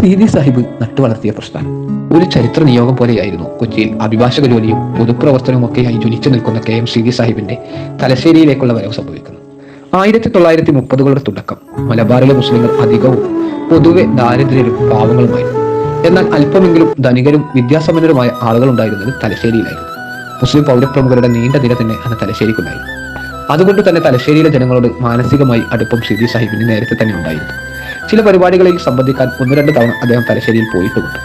സീതി സാഹിബ് നട്ടുവളർത്തിയ പ്രസ്ഥാനം ഒരു ചരിത്ര നിയോഗം പോലെയായിരുന്നു. കൊച്ചിയിൽ അഭിഭാഷക ജോലിയും പൊതുപ്രവർത്തനവും ഒക്കെയായി ജ്വലിച്ചു നിൽക്കുന്ന KM സീതി സാഹിബിന്റെ തലശ്ശേരിയിലേക്കുള്ള വരവ് സംഭവിക്കുന്നു. 1930കളുടെ തുടക്കം. മലബാറിലെ മുസ്ലിങ്ങൾ അധികവും പൊതുവെ ദാരിദ്ര്യരും പാവങ്ങളുമായിരുന്നു. എന്നാൽ അല്പമെങ്കിലും ധനികരും വിദ്യാസമ്പന്നരുമായ ആളുകളുണ്ടായിരുന്നത് തലശ്ശേരിയിലായിരുന്നു. മുസ്ലിം പൗരപ്രമുഖരുടെ നീണ്ട നിര തന്നെ അന്ന് തലശ്ശേരിക്കുണ്ടായിരുന്നു. അതുകൊണ്ട് തന്നെ തലശ്ശേരിയിലെ ജനങ്ങളോട് മാനസികമായി അടുപ്പം സീതി സാഹിബിന് നേരത്തെ തന്നെ ഉണ്ടായിരുന്നു. ചില പരിപാടികളിൽ സംബന്ധിക്കാൻ 1-2 തവണ അദ്ദേഹം തലശ്ശേരിയിൽ പോയിട്ടുമുണ്ട്.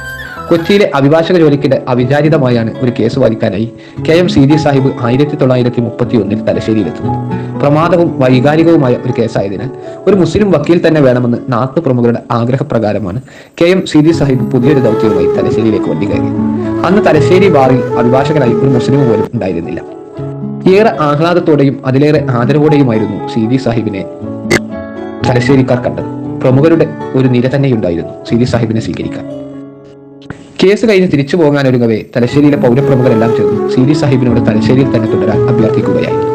കൊച്ചിയിലെ അഭിഭാഷക ജോലിക്കിടെ അവിചാരിതമായാണ് ഒരു കേസ് വാദിക്കാനായി KM സീതി സാഹിബ് 1931 തലശ്ശേരിയിലെത്തുന്നത്. പ്രമാദവും വൈകാരികവുമായ ഒരു കേസായതിനാൽ ഒരു മുസ്ലിം വക്കീൽ തന്നെ വേണമെന്ന് നാട്ടുപ്രമുഖരുടെ ആഗ്രഹപ്രകാരമാണ് KM സീതി സാഹിബ് പുതിയൊരു ദൗത്യവുമായി തലശ്ശേരിയിലേക്ക് വണ്ടി കയറിയത്. അന്ന് തലശ്ശേരി ബാറിൽ അഭിഭാഷകനായി ഒരു മുസ്ലിം പോലും ഉണ്ടായിരുന്നില്ല. ഏറെ ആഹ്ലാദത്തോടെയും അതിലേറെ ആദരവോടെയുമായിരുന്നു സീതി സാഹിബിനെ തലശ്ശേരിക്കാർ കണ്ടത്. പ്രമുഖരുടെ ഒരു നിര തന്നെയുണ്ടായിരുന്നു സീതി സാഹിബിനെ സ്വീകരിക്കാൻ. കേസ് കഴിഞ്ഞ് തിരിച്ചു പോകാനൊരുങ്ങവേ തലശ്ശേരിയിലെ പൗരപ്രമുഖരെല്ലാം ചേർന്ന് സീതി സാഹിബിനോട് തലശ്ശേരിയിൽ തന്നെ തുടരാൻ അഭ്യർത്ഥിക്കുകയായിരുന്നു.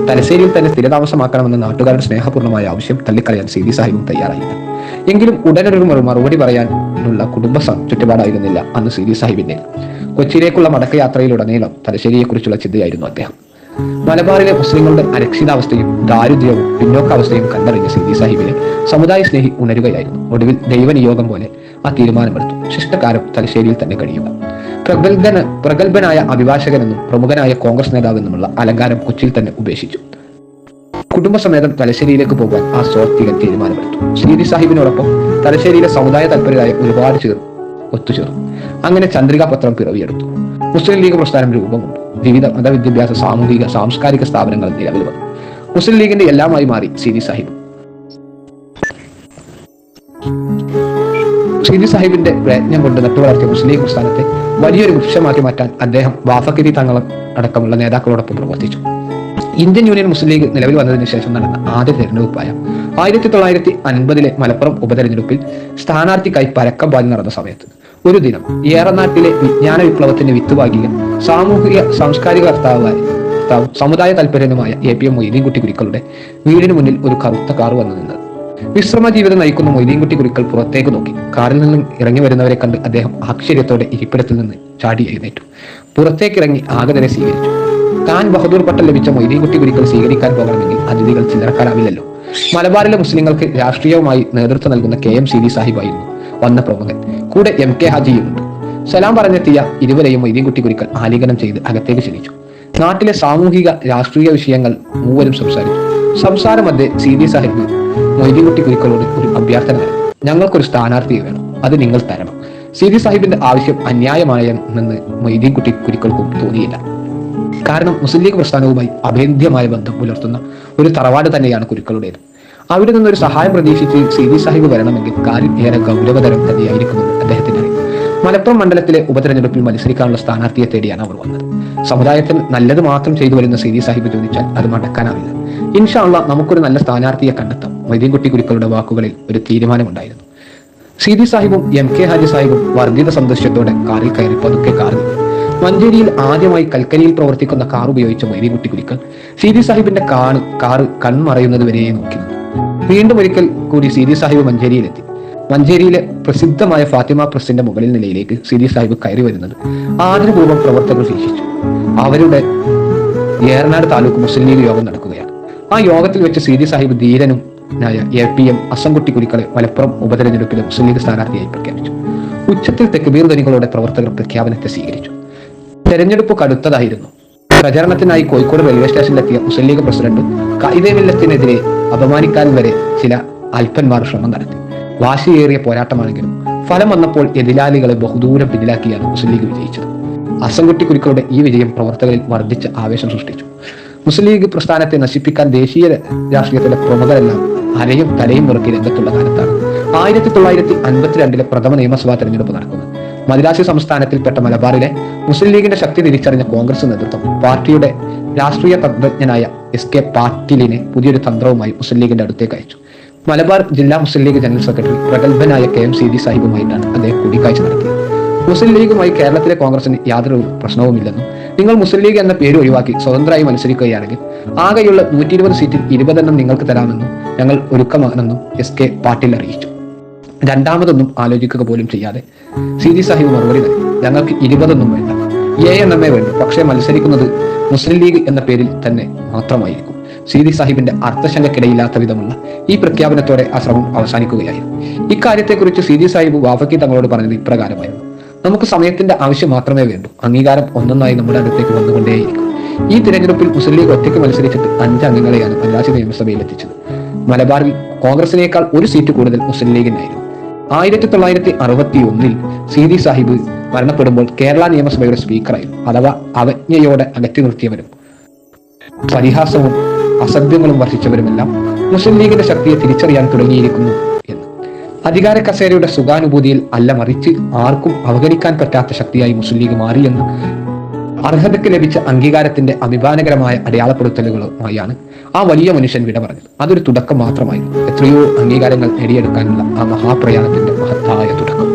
തലശ്ശേരിയിൽ തന്നെ സ്ഥിരതാമസമാക്കണമെന്ന നാട്ടുകാരുടെ സ്നേഹപൂർണ്ണമായ ആവശ്യം തള്ളിക്കളയാൻ സീതി സാഹിബും തയ്യാറായില്ല. എങ്കിലും ഉടനൊരു മറുപടി പറയാനുള്ള കുടുംബ ചുറ്റുപാടായിരുന്നില്ല അന്ന് സീതി സാഹിബിന്റെ. കൊച്ചിയിലേക്കുള്ള മടക്കയാത്രയിലുടനീളം തലശ്ശേരിയെക്കുറിച്ചുള്ള ചിന്തയായിരുന്നു അദ്ദേഹം. മലബാറിലെ മുസ്ലിങ്ങളുടെ അരക്ഷിതാവസ്ഥയും ദാരിദ്ര്യവും പിന്നോക്കാവസ്ഥയും കണ്ടറിഞ്ഞ സീതി സാഹിബിനെ സമുദായ സ്നേഹി ഉണരുകയായിരുന്നു. ഒടുവിൽ ദൈവനിയോഗം പോലെ ആ തീരുമാനമെടുത്തു. ശിഷ്ടകാലം തലശ്ശേരിയിൽ തന്നെ കഴിയുക. പ്രഗത്ഭനായ അഭിഭാഷകനെന്നും പ്രമുഖനായ കോൺഗ്രസ് നേതാവെന്നുമുള്ള അലങ്കാരം കൊച്ചിയിൽ തന്നെ ഉപേക്ഷിച്ചു. കുടുംബസമേതം തലശ്ശേരിയിലേക്ക് പോകാൻ ആ സ്വാത്വികൻ തീരുമാനമെടുത്തു. സീതി സാഹിബിനോടൊപ്പം തലശ്ശേരിയിലെ സമുദായ തൽപരരായ ഒരുപാട് ഒത്തുചേർന്നു. അങ്ങനെ ചന്ദ്രികാ പത്രം പിറവിയെടുത്തു. മുസ്ലിം ലീഗ് പ്രസ്ഥാനം രൂപം കൊണ്ടു. വിവിധ മതവിദ്യാഭ്യാസ സാമൂഹിക സാംസ്കാരിക സ്ഥാപനങ്ങൾ നിലവിൽ വന്നു. മുസ്ലിം ലീഗിന്റെ എല്ലാമായി മാറി സീതി സാഹിബ്. സീതി സാഹിബിന്റെ പ്രയത്നം കൊണ്ട് നട്ടുവളർത്തിയ മുസ്ലിം ലീഗ് പ്രസ്ഥാനത്തെ വലിയൊരു വൃക്ഷമാക്കി മാറ്റാൻ അദ്ദേഹം വാഫക്കിരി തങ്ങളും അടക്കമുള്ള നേതാക്കളോടൊപ്പം പ്രവർത്തിച്ചു. ഇന്ത്യൻ യൂണിയൻ മുസ്ലിം ലീഗ് നിലവിൽ വന്നതിന് ശേഷം നടന്ന ആദ്യ തെരഞ്ഞെടുപ്പായ 1950 മലപ്പുറം ഉപതെരഞ്ഞെടുപ്പിൽ സ്ഥാനാർത്ഥിക്കായി പരക്കം പാടി നടന്ന സമയത്ത് ഒരു ദിനം ഏറനാട്ടിലെ വിജ്ഞാന വിപ്ലവത്തിന് വിത്തുപാകിയ സാമൂഹിക സാംസ്കാരിക സമുദായ താല്പര്യനുമായ APM മൊയ്തീൻകുട്ടി കുരിക്കളുടെ വീടിന് മുന്നിൽ ഒരു കറുത്ത കാർ വന്നു നിന്നത്. വിശ്രമ ജീവിതം നയിക്കുന്ന മൊയ്തീൻകുട്ടി കുരിക്കൾ പുറത്തേക്ക് നോക്കി. കാറിൽ നിന്നും ഇറങ്ങി വരുന്നവരെ കണ്ട് അദ്ദേഹം ആശ്ചര്യത്തോടെ ഇരിപ്പിടത്തിൽ നിന്ന് ചാടി എഴുന്നേറ്റു. പുറത്തേക്കിറങ്ങി ആഗതരെ സ്വീകരിച്ചു. താൻ ബഹദൂർ പട്ടം ലഭിച്ച മൊയ്തീൻകുട്ടി കുരിക്കൾ സ്വീകരിക്കാൻ പോകണമെങ്കിൽ അതിഥികൾ ചില്ലറക്കാരാവില്ലല്ലോ. മലബാറിലെ മുസ്ലിങ്ങൾക്ക് രാഷ്ട്രീയവുമായി നേതൃത്വം നൽകുന്ന KM സീതി സാഹിബായിരുന്നു വന്ന പ്രമുഖൻ. കൂടെ MK ഹാജിയുമുണ്ട്. സലാം പറഞ്ഞെത്തിയ ഇരുവരെയും മൊയ്തീൻകുട്ടി കുരിക്കൾ ആലിംഗനം ചെയ്ത് അകത്തേക്ക് ക്ഷണിച്ചു. നാട്ടിലെ സാമൂഹിക രാഷ്ട്രീയ വിഷയങ്ങൾ മൂവരും സംസാരിച്ചു. സംസാരമധ്യേ സീതി സാഹിബ് മൊയ്തീൻകുട്ടി കുരിക്കളോട് ഒരു അഭ്യർത്ഥന നൽകി. ഞങ്ങൾക്കൊരു സ്ഥാനാർത്ഥിയെ വേണം, അത് നിങ്ങൾ തരണം. സീതി സാഹിബിന്റെ ആവശ്യം അന്യായമായെന്ന് മൊയ്തീൻകുട്ടി കുരിക്കൾക്കും തോന്നിയില്ല. കാരണം മുസ്ലിം ലീഗ് പ്രസ്ഥാനവുമായി അഭേദ്യമായ ബന്ധം പുലർത്തുന്ന ഒരു തറവാട് തന്നെയാണ് കുരിക്കളുടേത്. അവിടെ നിന്നൊരു സഹായം പ്രതീക്ഷിച്ച് സീതി സാഹിബ് വരണമെങ്കിൽ കാര്യം ഏറെ ഗൗരവതരം തന്നെയായിരിക്കുമെന്ന് അദ്ദേഹത്തിന് അറിയാം. മലപ്പുറം മണ്ഡലത്തിലെ ഉപതെരഞ്ഞെടുപ്പിൽ മത്സരിക്കാനുള്ള സ്ഥാനാർത്ഥിയെ തേടിയാണ് അവർ വന്നത്. സമുദായത്തിൽ നല്ലത് മാത്രം ചെയ്തു വരുന്ന സീതി സാഹിബ് ചോദിച്ചാൽ അത് മടക്കാനാവില്ല. ഇൻഷാ അല്ലാഹ് നമുക്കൊരു നല്ല സ്ഥാനാർത്ഥിയെ കണ്ടെത്താം. മൊയ്തീൻകുട്ടി കുരിക്കളുടെ വാക്കുകളിൽ ഒരു തീരുമാനമുണ്ടായിരുന്നു. സീതി സാഹിബും MK ഹാജി സാഹിബും വർദ്ധിത സന്തോഷത്തോടെ കാറിൽ കയറി പതുക്കെ കാർ നീങ്ങി. മഞ്ചേരിയിൽ ആദ്യമായി കൽക്കരിയിൽ പ്രവർത്തിക്കുന്ന കാർ ഉപയോഗിച്ച മൊയ്തീൻകുട്ടി കുരിക്കൾ സീതി സാഹിബിന്റെ കാറ് കൺമറയുന്നത് വരെ നോക്കി നിന്നു. വീണ്ടും ഒരിക്കൽ കൂടി സീതി സാഹിബ് മഞ്ചേരിയിലെത്തി. മഞ്ചേരിയിലെ പ്രസിദ്ധമായ ഫാത്തിമ പ്രസിന്റെ മുകളിൽ നിലയിലേക്ക് സീതി സാഹിബ് കയറി വരുന്നത് ആദരപൂർവ്വം പ്രവർത്തകർ വീക്ഷിച്ചു. അവരുടെ ഏറനാട് താലൂക്ക് മുസ്ലിം ലീഗ് യോഗം നടക്കുകയാണ്. ആ യോഗത്തിൽ വെച്ച് സീതി സാഹിബ് ധീരനും APM അസംകുട്ടി കുരിക്കളെ മലപ്പുറം ഉപതെരഞ്ഞെടുപ്പിലെ മുസ്ലിം ലീഗ് സ്ഥാനാർത്ഥിയായി പ്രഖ്യാപിച്ചു. ഉച്ചത്തിൽ തെക്കുബീർ ധ്വനികളോടെ പ്രവർത്തകർ പ്രഖ്യാപനത്തെ സ്വീകരിച്ചു. തെരഞ്ഞെടുപ്പ് കടുത്തതായിരുന്നു. പ്രചരണത്തിനായി കോഴിക്കോട് റെയിൽവേ സ്റ്റേഷനിലെത്തിയ മുസ്ലിം ലീഗ് പ്രസിഡന്റ് ഖായിദെ മില്ലത്തിനെതിരെ അപമാനിക്കാൻ വരെ ചില അല്പന്മാർ ശ്രമം നടത്തി. വാശിയേറിയ പോരാട്ടമാണെങ്കിലും ഫലം വന്നപ്പോൾ എതിരാളികളെ ബഹുദൂരം പിന്നിലാക്കിയാണ് മുസ്ലിം ലീഗ് വിജയിച്ചത്. അസംകുട്ടി കുരിക്കളുടെ ഈ വിജയം പ്രവർത്തകരിൽ വർദ്ധിച്ച ആവേശം സൃഷ്ടിച്ചു. മുസ്ലിം ലീഗ് പ്രസ്ഥാനത്തെ നശിപ്പിക്കാൻ ദേശീയ രാഷ്ട്രീയത്തിലെ പ്രമുഖരെല്ലാം അരയും തലയും മുറുക്കി രംഗത്തുള്ള കാലത്താണ് 1952 പ്രഥമ നിയമസഭാ തെരഞ്ഞെടുപ്പ് നടക്കുന്നത്. മദ്രാസി സംസ്ഥാനത്തിൽപ്പെട്ട മലബാറിലെ മുസ്ലിം ലീഗിന്റെ ശക്തി തിരിച്ചറിഞ്ഞ കോൺഗ്രസ് നേതൃത്വം പാർട്ടിയുടെ രാഷ്ട്രീയ തന്ത്രജ്ഞനായ SK പാട്ടീലിനെ പുതിയൊരു തന്ത്രവുമായി മുസ്ലിം ലീഗിന്റെ അടുത്തേക്ക് അയച്ചു. മലബാർ ജില്ലാ മുസ്ലിം ലീഗ് ജനറൽ സെക്രട്ടറി പ്രഗത്ഭനായ KM സീതി സാഹിബുമായിട്ടാണ് അദ്ദേഹം കൂടിക്കാഴ്ച നടത്തിയത്. മുസ്ലിം ലീഗുമായി കേരളത്തിലെ കോൺഗ്രസിന് യാതൊരു പ്രശ്നവുമില്ലെന്നും നിങ്ങൾ മുസ്ലിം ലീഗ് എന്ന പേര് ഒഴിവാക്കി സ്വതന്ത്രമായി മത്സരിക്കുകയാണെങ്കിൽ ആകെയുള്ള 120 സീറ്റിൽ 20 നിങ്ങൾക്ക് തരാമെന്നും ഞങ്ങൾ ഒരുക്കമാണെന്നും SK പാട്ടീൽ അറിയിച്ചു. രണ്ടാമതൊന്നും ആലോചിക്കുക പോലും ചെയ്യാതെ സീതി സാഹിബ് മറുപടി നൽകി, ഞങ്ങൾക്ക് 20 വേണ്ട, 7 വേണ്ടു, പക്ഷേ മത്സരിക്കുന്നത് മുസ്ലിം ലീഗ് എന്ന പേരിൽ തന്നെ മാത്രമായിരിക്കും. സീതി സാഹിബിന്റെ അർത്ഥശങ്കക്കിടയില്ലാത്ത വിധമുള്ള ഈ പ്രഖ്യാപനത്തോടെ ആ ശ്രമം അവസാനിക്കുകയായിരുന്നു. ഇക്കാര്യത്തെക്കുറിച്ച് സീതി സാഹിബ് വാഫക്കി തങ്ങളോട് പറഞ്ഞത് ഇപ്രകാരമായിരുന്നു: നമുക്ക് സമയത്തിന്റെ ആവശ്യം മാത്രമേ വേണ്ടൂ, അംഗീകാരം ഒന്നൊന്നായി നമ്മുടെ അടുത്തേക്ക് വന്നുകൊണ്ടേയിരിക്കും. ഈ തിരഞ്ഞെടുപ്പിൽ മുസ്ലിം ലീഗ് ഒറ്റയ്ക്ക് മത്സരിച്ചിട്ട് 5 അംഗങ്ങളെയാണ് മദ്രാസ് നിയമസഭയിൽ എത്തിച്ചത്. മലബാറിൽ കോൺഗ്രസിനേക്കാൾ 1 സീറ്റ് കൂടുതൽ മുസ്ലിം ലീഗിനായിരുന്നു. 1961 സീതി സാഹിബ് മരണപ്പെടുമ്പോൾ കേരള നിയമസഭയുടെ സ്പീക്കറായിരുന്നു. അഥവാ അവജ്ഞയോടെ അകറ്റി നിർത്തിയവരും പരിഹാസവും അസഭ്യങ്ങളും വർഷിച്ചവരുമെല്ലാം മുസ്ലിം ലീഗിന്റെ ശക്തിയെ തിരിച്ചറിയാൻ തുടങ്ങിയിരിക്കുന്നു എന്ന്. അധികാര കസേരയുടെ സുഖാനുഭൂതിയിൽ അല്ല, മറിച്ച് ആർക്കും അവഗണിക്കാൻ പറ്റാത്ത ശക്തിയായി മുസ്ലിം ലീഗ് മാറിയെന്ന് അർഹതയ്ക്ക് ലഭിച്ച അംഗീകാരത്തിന്റെ അഭിമാനകരമായ അടയാളപ്പെടുത്തലുകളുമായാണ് ആ വലിയ മനുഷ്യൻ വിട പറഞ്ഞത്. അതൊരു തുടക്കം മാത്രമായിരുന്നു, എത്രയോ അംഗീകാരങ്ങൾ നേടിയെടുക്കാനുള്ള ആ മഹാപ്രയാണത്തിന്റെ മഹത്തായ തുടക്കം.